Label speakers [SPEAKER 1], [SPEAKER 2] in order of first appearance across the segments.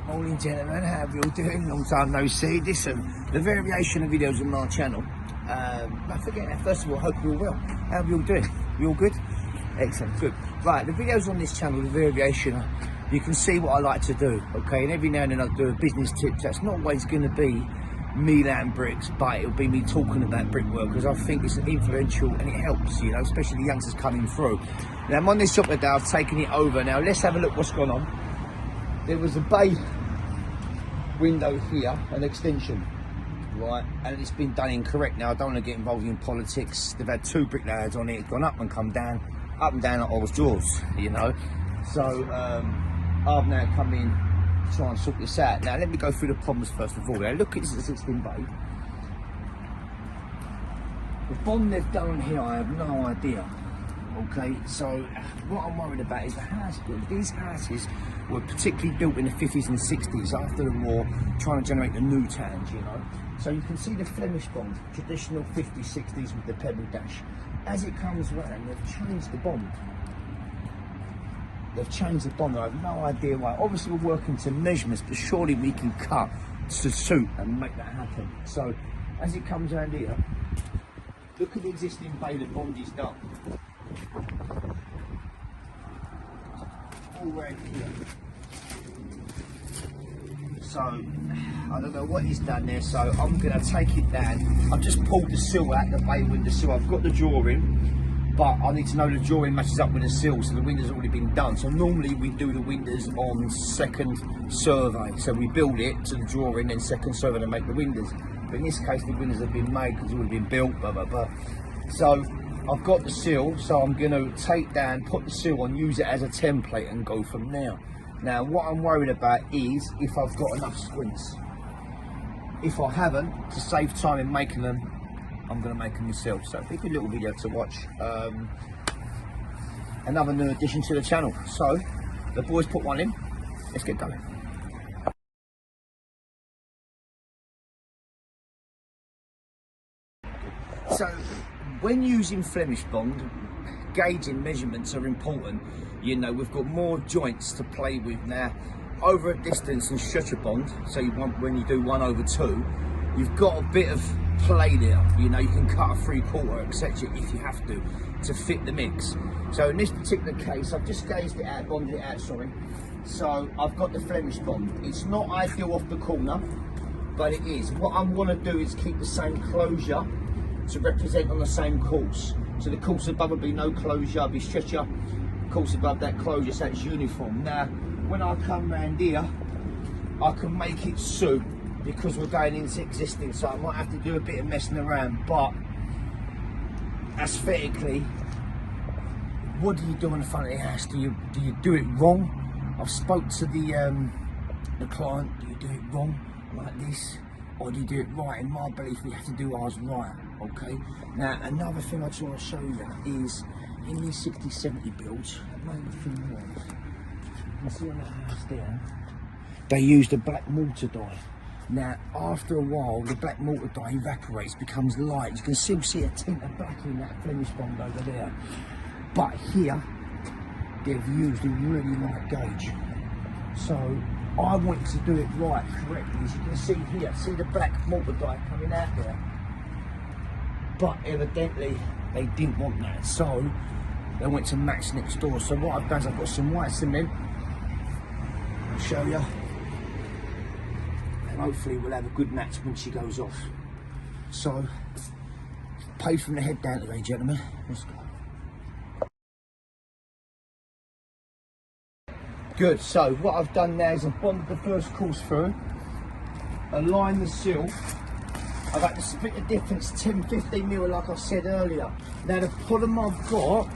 [SPEAKER 1] Morning gentlemen, how are you all doing? Long time no see. Listen, the variation of videos on my channel. Don't forget that, first of all, hope you're all well. How are you all doing? You all good? Excellent, good. Right, the videos on this channel, the variation, you can see what I like to do, okay? And every now and then I do a business tip. That's not always going to be me laying bricks, but it'll be me talking about brickwork because I think it's influential and it helps, you know, especially the youngsters coming through. Now I'm on this shop today, I've taken it over. Now let's have a look what's gone on. There was a bay window here, an extension, right, and it's been done incorrect. Now I don't want to get involved in politics. They've had two bricklayers on it, gone up and come down, up and down like I was drawers, you know. So I've now come in to try and sort this out. Now let me go through the problems first of all. Now look at this 16 bay. The bond they've done here, I have no idea. Okay, so what I'm worried about is the house build. These houses were particularly built in the 50s and 60s after the war, trying to generate the new towns, you know. So you can see the Flemish bond, traditional 50s, 60s with the pebble dash. As it comes round, they've changed the bond. They've changed the bond. I have no idea why. Obviously we're working to measurements, but surely we can cut to suit and make that happen. So as it comes around here, look at the existing bay the bond is done. All right here. So I don't know what he's done there, so I'm gonna take it down. I've just pulled the sill out, the bay window sill. I've got the drawing, but I need to know the drawing matches up with the sill, so the window's already been done. So normally we do the windows on second survey, so we build it to the drawing, then second survey to make the windows. But in this case the windows have been made because it's already been built, blah blah blah. So I've got the sill, so I'm going to take down, put the sill on, use it as a template and go from there. Now what I'm worried about is if I've got enough squints. If I haven't, to save time in making them, I'm going to make them myself. So it'll be a little video to watch. Another new addition to the channel. So the boys put one in, let's get going. So when using Flemish bond, gauging measurements are important. You know, we've got more joints to play with now. Over a distance and stretcher bond, so you want, when you do 1/2, you've got a bit of play there. You know, you can cut a 3/4, etc. if you have to fit the mix. So in this particular case, I've just gauged it out, bonded it out, sorry. So I've got the Flemish bond. It's not ideal off the corner, but it is. What I want to do is keep the same closure to represent on the same course. So the course above will be no closure, I'll be stretcher, course above that closure, so it's uniform. Now, when I come round here, I can make it suit because we're going into existing, so I might have to do a bit of messing around, but aesthetically, what do you do on the front of the house? Do you do it wrong? I've spoke to the client, do you do it wrong like this? Or do you do it right? In my belief, we have to do ours right, okay? Now, another thing I just want to show you is, in these 60, 70 builds, the main thing was, you can see on the house there, they used a black mortar dye. Now, after a while, the black mortar dye evaporates, becomes light. You can still see a tint of black in that Flemish bond over there. But here, they've used a really light gauge. So, I want to do it right, correctly. As you can see here, see the black mortar dye coming out there. But evidently, they didn't want that. So, they went to match next door. So what I've done is I've got some white cement. I'll show you. And hopefully we'll have a good match when she goes off. So, paid from the head down today, gentlemen. Let's go. Good, so what I've done now is I've bonded the first course through, aligned the sill. I've had to split the difference 10-15 mil like I said earlier. Now the problem I've got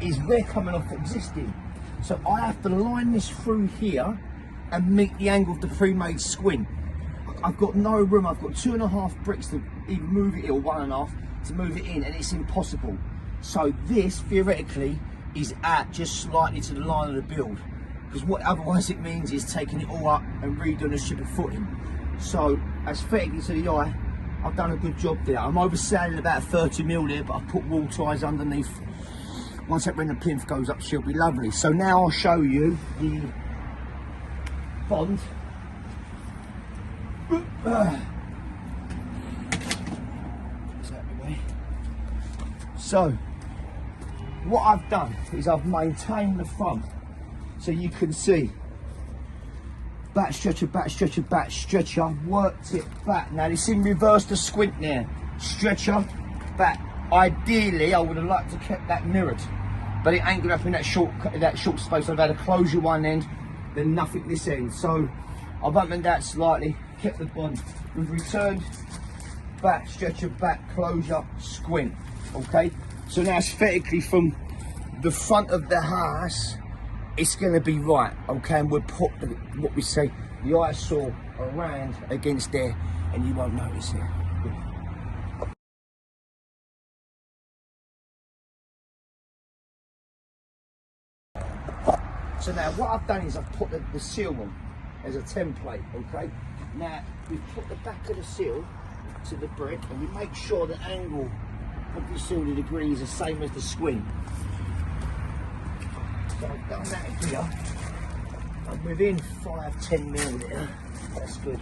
[SPEAKER 1] is we're coming off existing. So I have to line this through here and meet the angle of the pre-made squint. I've got no room, I've got 2.5 bricks to even move it in, or 1.5 to move it in, and it's impossible. So this theoretically is at just slightly to the line of the build. Because what otherwise it means is taking it all up and redoing a strip of footing. So aesthetically to the eye, I've done a good job there. I'm overselling about 30 mil there, but I've put wall ties underneath. Once that when the plinth goes up, she'll be lovely. So now I'll show you bond. So what I've done is I've maintained the front, so you can see back stretcher, back stretcher, back stretcher, worked it back. Now it's in reverse to squint now, stretcher, back. Ideally I would have liked to keep that mirrored, but it ain't gonna happen in that short space. I've had to close your one end, then nothing this end. So I've opened that slightly, kept the bond. We've returned, back stretcher, back closure, squint. Okay, so now aesthetically from the front of the house, it's going to be right. Okay, and we'll put what we say, the eyesore around against there, and you won't notice it. So now what I've done is I've put the seal on as a template. Okay, now we put the back of the seal to the brick, and we make sure the angle of the seal, the degree, is the same as the squint. So I've done that here. I'm within 5-10 mil there. That's good.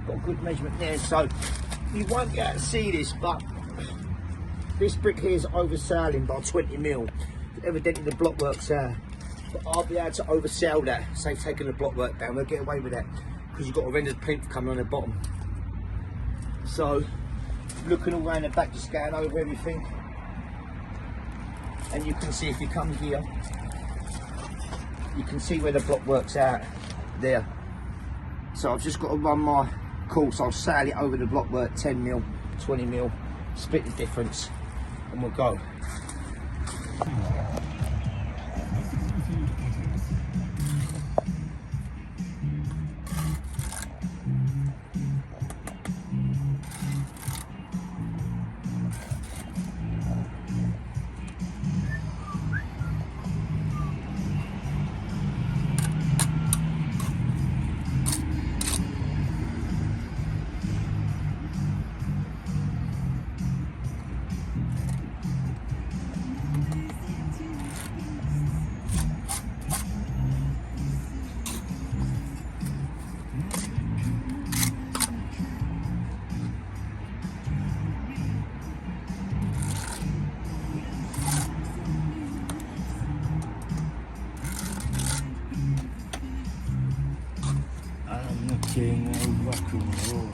[SPEAKER 1] Got a good measurement there. So you won't be able to see this, but this brick here is overselling by 20 mil. Evidently the block works out. But I'll be able to oversell that. Say taking the block work down, we'll get away with that because you've got a rendered plinth coming on the bottom. So looking all around the back, just going over everything, and you can see if you come here, you can see where the block works out there. So I've just got to run my course. I'll sail it over the block work, 10 mil, 20 mil, split the difference, and we'll go. King of rock and roll.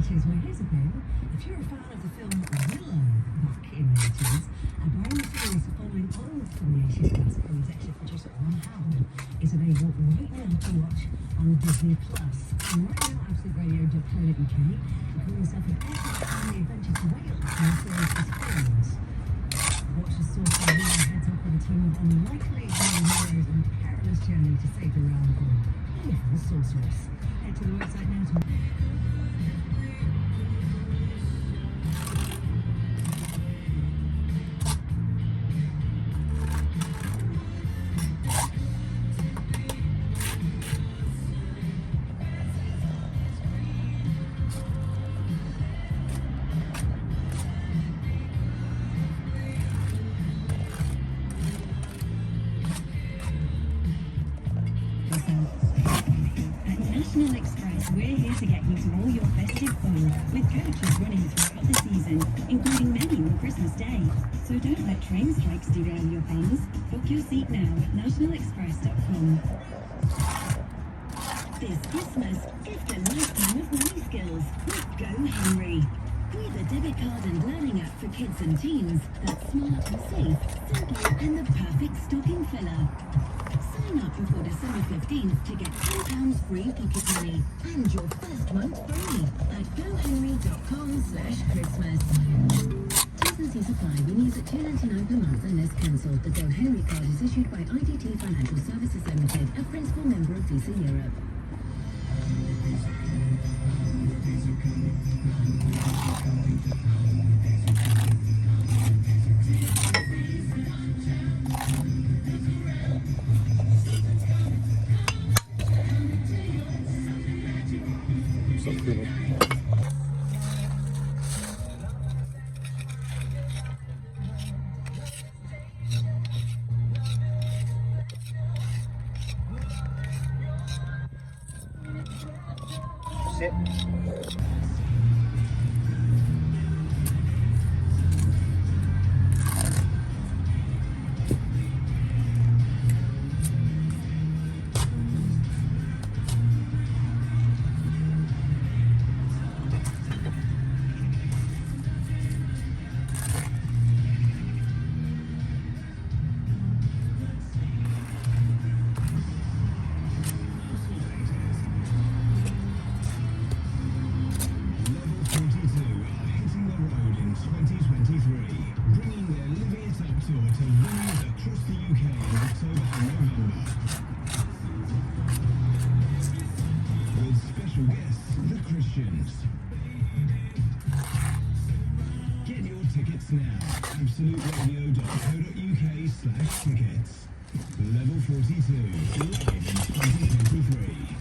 [SPEAKER 2] 80s, well, here's a clue. If you're a fan of the film Willow back in the 80s, a brand new series following on from the 80s classic from executive producer Ron Howard is available right now to watch on Disney+. And right now, absoluteradio.co.uk, you call yourself an aircraft family adventure to Wales, and the series is filmed. Watch as Sorcerer Willow heads up with a team of unlikely young heroes on a perilous journey to save the realm from evil sorceress. Head to the website now to... National Express, we're here to get you to all your festive fun, with coaches running throughout the season, including many on Christmas Day. So don't let train strikes derail your plans. Book your seat now at nationalexpress.com. This Christmas, gift a lifetime of money skills with Go Henry. With a debit card and learning app for kids and teens that's smart and safe, simple and the perfect stocking filler. Sign up before December 15th to get £10 free pocket money and your first month free at gohenry.com/Christmas. T's apply when used at £2.99 per month unless cancelled. The Go Henry card is issued by IDT Financial Services Limited, a principal member of Visa Europe.
[SPEAKER 1] Sit.
[SPEAKER 3] Get your tickets now. absoluteradio.co.uk/tickets. Level 42, live in 2023.